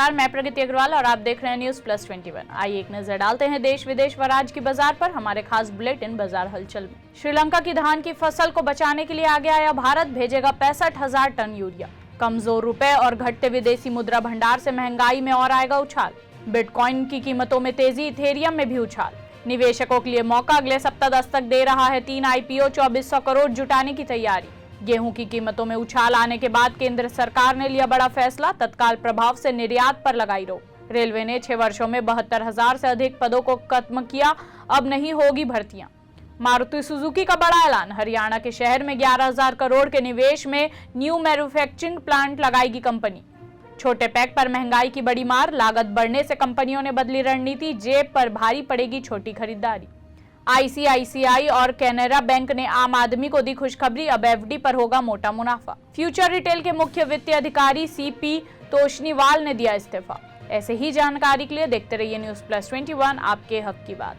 नमस्कार, मैं प्रगति अग्रवाल और आप देख रहे हैं न्यूज प्लस 21। आइए एक नजर डालते हैं देश विदेश व राज्य की बाजार पर हमारे खास बुलेटिन बाजार हलचल में। श्रीलंका की धान की फसल को बचाने के लिए आगे आया भारत, भेजेगा 65,000 टन यूरिया। कमजोर रुपए और घटते विदेशी मुद्रा भंडार से महंगाई में और आएगा उछाल। बिटकॉइन की कीमतों में तेजी, इथेरियम में भी उछाल। निवेशकों के लिए मौका, अगले सप्ताह दस्तक दे रहा है 3 IPO, 2400 करोड़ जुटाने की तैयारी। गेहूं की कीमतों में उछाल आने के बाद केंद्र सरकार ने लिया बड़ा फैसला, तत्काल प्रभाव से निर्यात पर लगाई रोक। रेलवे ने 6 वर्षों में 72,000 से अधिक पदों को खत्म किया, अब नहीं होगी भर्तियां। मारुति सुजुकी का बड़ा ऐलान, हरियाणा के शहर में 11,000 करोड़ के निवेश में न्यू मैन्युफैक्चरिंग प्लांट लगाएगी कंपनी। छोटे पैक पर महंगाई की बड़ी मार, लागत बढ़ने से कंपनियों ने बदली रणनीति, जेब पर भारी पड़ेगी छोटी खरीदारी। ICICI और कैनरा बैंक ने आम आदमी को दी खुशखबरी, अब FD पर होगा मोटा मुनाफा। फ्यूचर रिटेल के मुख्य वित्तीय अधिकारी CP तोशनीवाल ने दिया इस्तीफा। ऐसे ही जानकारी के लिए देखते रहिए न्यूज प्लस 21, आपके हक की बात।